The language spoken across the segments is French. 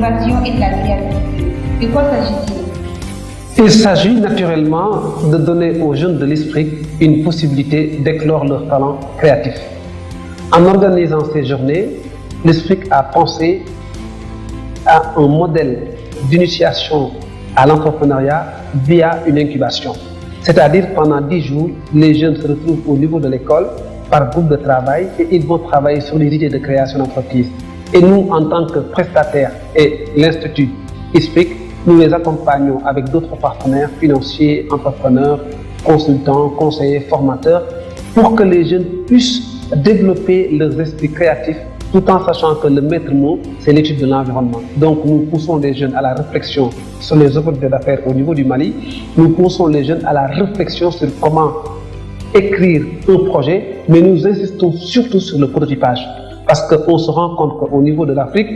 l'innovation et de la créativité. De quoi s'agit-il? Il s'agit naturellement de donner aux jeunes de l'esprit une possibilité d'éclore leur talent créatif. En organisant ces journées, l'esprit a pensé à un modèle d'initiation à l'entrepreneuriat via une incubation. C'est-à-dire pendant 10 jours, les jeunes se retrouvent au niveau de l'école par groupe de travail et ils vont travailler sur les idées de création d'entreprise. Et nous, en tant que prestataires et l'Institut ISPIC, nous les accompagnons avec d'autres partenaires financiers, entrepreneurs, consultants, conseillers, formateurs, pour que les jeunes puissent développer leurs esprits créatifs tout en sachant que le maître mot, c'est l'étude de l'environnement. Donc nous poussons les jeunes à la réflexion sur les opportunités d'affaires au niveau du Mali. Nous poussons les jeunes à la réflexion sur comment écrire un projet, mais nous insistons surtout sur le prototypage. Parce qu'on se rend compte qu'au niveau de l'Afrique,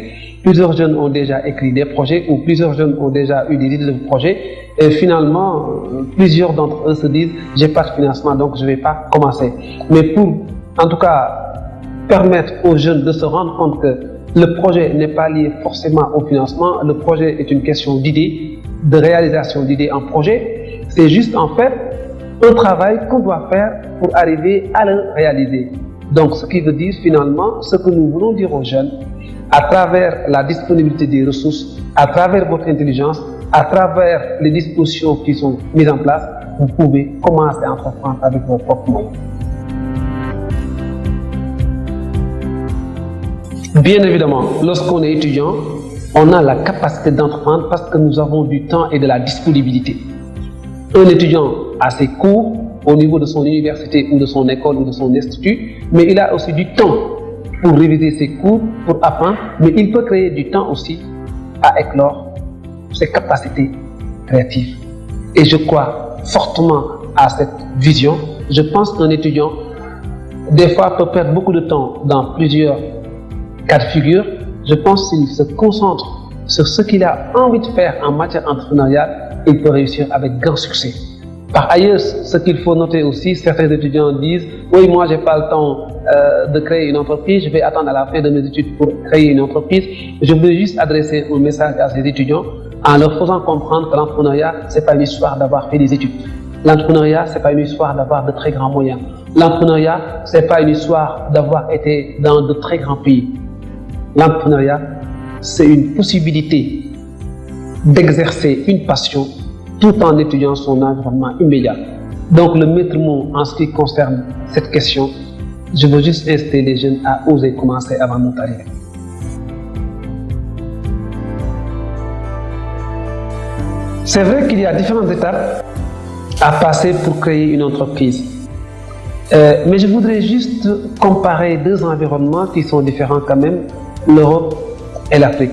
plusieurs jeunes ont déjà écrit des projets ou plusieurs jeunes ont déjà eu des idées de projets et finalement, plusieurs d'entre eux se disent « j'ai pas de financement donc je ne vais pas commencer ». Mais pour, en tout cas, permettre aux jeunes de se rendre compte que le projet n'est pas lié forcément au financement, le projet est une question d'idées, de réalisation d'idées en projet, c'est juste en fait un travail qu'on doit faire pour arriver à le réaliser. Donc ce qui veut dire finalement, ce que nous voulons dire aux jeunes, à travers la disponibilité des ressources, à travers votre intelligence, à travers les dispositions qui sont mises en place, vous pouvez commencer à entreprendre avec vos propres moyens. Bien évidemment, lorsqu'on est étudiant, on a la capacité d'entreprendre parce que nous avons du temps et de la disponibilité. Un étudiant a ses cours au niveau de son université ou de son école ou de son institut, mais il a aussi du temps pour réviser ses cours, pour apprendre, mais il peut créer du temps aussi à éclore ses capacités créatives. Et je crois fortement à cette vision. Je pense qu'un étudiant, des fois, peut perdre beaucoup de temps dans plusieurs cas de figure. Je pense qu'il se concentre sur ce qu'il a envie de faire en matière entrepreneuriale, il peut réussir avec grand succès. Par ailleurs, ce qu'il faut noter aussi, certains étudiants disent « oui, moi j'ai pas le temps de créer une entreprise, je vais attendre à la fin de mes études pour créer une entreprise ». Je voulais juste adresser un message à ces étudiants en leur faisant comprendre que l'entrepreneuriat, c'est pas une histoire d'avoir fait des études. L'entrepreneuriat, c'est pas une histoire d'avoir de très grands moyens. L'entrepreneuriat, c'est pas une histoire d'avoir été dans de très grands pays. L'entrepreneuriat, c'est une possibilité d'exercer une passion tout en étudiant son environnement immédiat. Donc le maître mot en ce qui concerne cette question, je veux juste inciter les jeunes à oser commencer avant notre arrivée. C'est vrai qu'il y a différentes étapes à passer pour créer une entreprise. Mais je voudrais juste comparer deux environnements qui sont différents quand même, l'Europe et l'Afrique.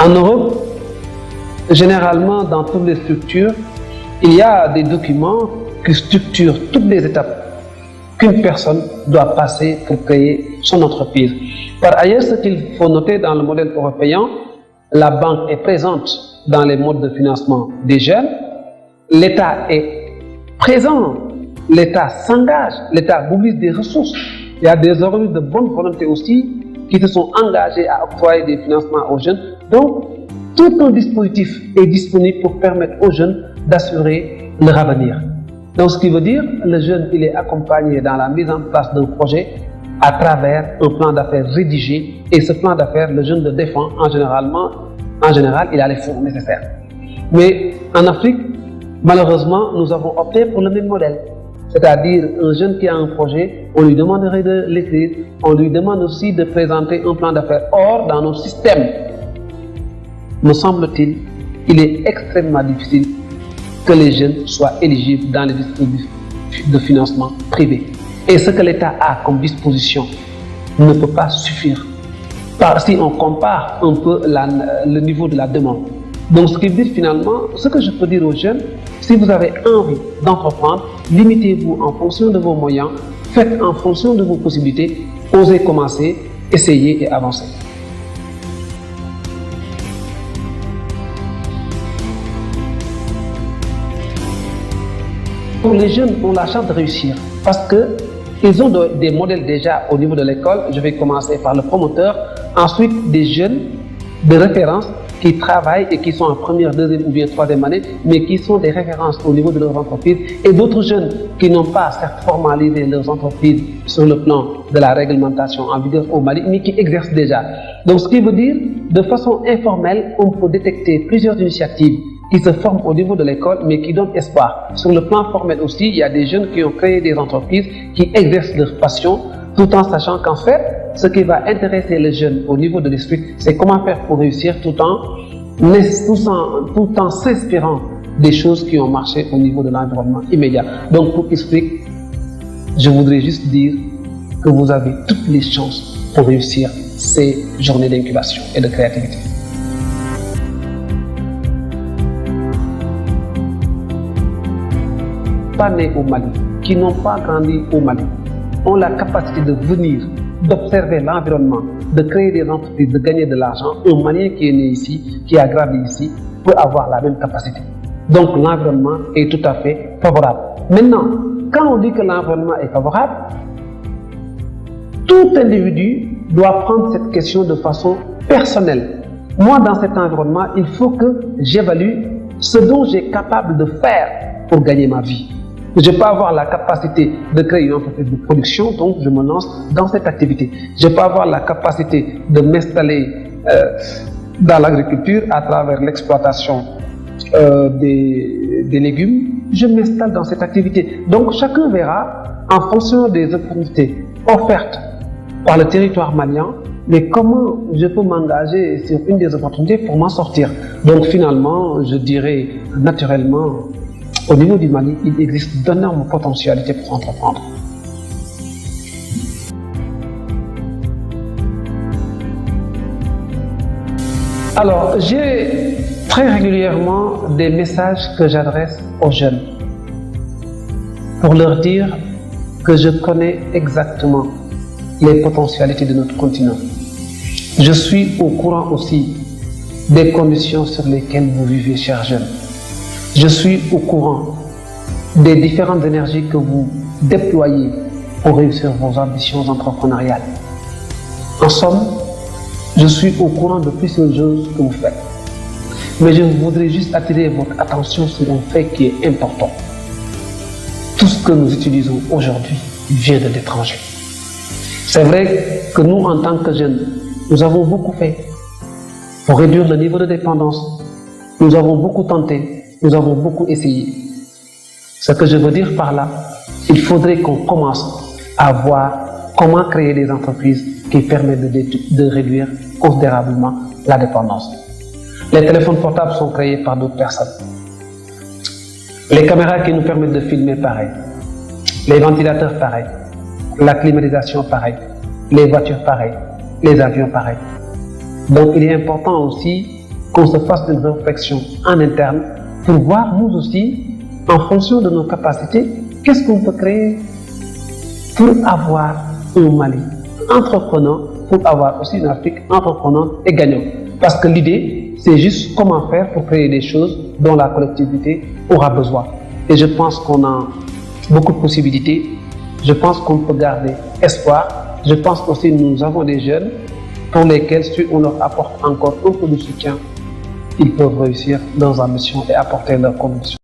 En Europe, généralement dans toutes les structures, il y a des documents qui structurent toutes les étapes qu'une personne doit passer pour créer son entreprise. Par ailleurs, ce qu'il faut noter dans le modèle européen, la banque est présente dans les modes de financement des jeunes, l'État est présent, l'État s'engage, l'État mobilise des ressources. Il y a des organismes de bonne volonté aussi qui se sont engagés à octroyer des financements aux jeunes. Donc, tout un dispositif est disponible pour permettre aux jeunes d'assurer leur avenir. Donc, ce qui veut dire, le jeune, il est accompagné dans la mise en place d'un projet à travers un plan d'affaires rédigé. Et ce plan d'affaires, le jeune le défend en général, il a les fonds nécessaires. Mais en Afrique, malheureusement, nous avons opté pour le même modèle. C'est-à-dire, un jeune qui a un projet, on lui demanderait de l'écrire, on lui demande aussi de présenter un plan d'affaires. Or, dans nos systèmes, me semble-t-il, il est extrêmement difficile que les jeunes soient éligibles dans les dispositifs de financement privé. Et ce que l'État a comme disposition ne peut pas suffire. Si on compare un peu le niveau de la demande. Donc, ce qui veut dire finalement, ce que je peux dire aux jeunes, si vous avez envie d'entreprendre, limitez-vous en fonction de vos moyens, faites en fonction de vos possibilités, osez commencer, essayez et avancez. Les jeunes ont la chance de réussir parce qu'ils ont des modèles déjà au niveau de l'école. Je vais commencer par le promoteur, ensuite des jeunes de référence qui travaillent et qui sont en première, deuxième ou bien troisième année, mais qui sont des références au niveau de leurs entreprises, et d'autres jeunes qui n'ont pas certes formalisé leurs entreprises sur le plan de la réglementation en vigueur au Mali, mais qui exercent déjà. Donc ce qui veut dire, de façon informelle, on peut détecter plusieurs initiatives qui se forment au niveau de l'école, mais qui donnent espoir. Sur le plan formel aussi, il y a des jeunes qui ont créé des entreprises, qui exercent leur passion, tout en sachant qu'en fait, ce qui va intéresser les jeunes au niveau de l'esprit, c'est comment faire pour réussir tout en s'inspirant des choses qui ont marché au niveau de l'environnement immédiat. Donc pour expliquer, je voudrais juste dire que vous avez toutes les chances pour réussir ces journées d'incubation et de créativité. Pas nés au Mali, qui n'ont pas grandi au Mali, ont la capacité de venir, d'observer l'environnement, de créer des entreprises, de gagner de l'argent. Un Malien qui est né ici, qui a grandi ici, peut avoir la même capacité. Donc l'environnement est tout à fait favorable. Maintenant, quand on dit que l'environnement est favorable, tout individu doit prendre cette question de façon personnelle. Moi, dans cet environnement, il faut que j'évalue ce dont j'ai capable de faire pour gagner ma vie. Je peux avoir la capacité de créer une entreprise de production, donc je me lance dans cette activité. Je peux avoir la capacité de m'installer dans l'agriculture à travers l'exploitation des légumes. Je m'installe dans cette activité. Donc chacun verra, en fonction des opportunités offertes par le territoire malien, mais comment je peux m'engager sur une des opportunités pour m'en sortir. Donc finalement, je dirais naturellement, au niveau du Mali, il existe d'énormes potentialités pour entreprendre. Alors, j'ai très régulièrement des messages que j'adresse aux jeunes pour leur dire que je connais exactement les potentialités de notre continent. Je suis au courant aussi des conditions sur lesquelles vous vivez, chers jeunes. Je suis au courant des différentes énergies que vous déployez pour réussir vos ambitions entrepreneuriales. En somme, je suis au courant de plusieurs choses que vous faites. Mais je voudrais juste attirer votre attention sur un fait qui est important. Tout ce que nous utilisons aujourd'hui vient de l'étranger. C'est vrai que nous, en tant que jeunes, nous avons beaucoup fait pour réduire le niveau de dépendance. Nous avons beaucoup tenté. Nous avons beaucoup essayé. Ce que je veux dire par là, il faudrait qu'on commence à voir comment créer des entreprises qui permettent de réduire considérablement la dépendance. Les téléphones portables sont créés par d'autres personnes. Les caméras qui nous permettent de filmer, pareil. Les ventilateurs, pareil. La climatisation, pareil. Les voitures, pareil. Les avions, pareil. Donc il est important aussi qu'on se fasse une réflexion en interne pour voir nous aussi, en fonction de nos capacités, qu'est-ce qu'on peut créer pour avoir un Mali entreprenant, pour avoir aussi une Afrique entreprenante et gagnante. Parce que l'idée, c'est juste comment faire pour créer des choses dont la collectivité aura besoin. Et je pense qu'on a beaucoup de possibilités. Je pense qu'on peut garder espoir. Je pense aussi que nous avons des jeunes pour lesquels, si on leur apporte encore un peu de soutien, ils peuvent réussir leurs ambitions et apporter leur conviction.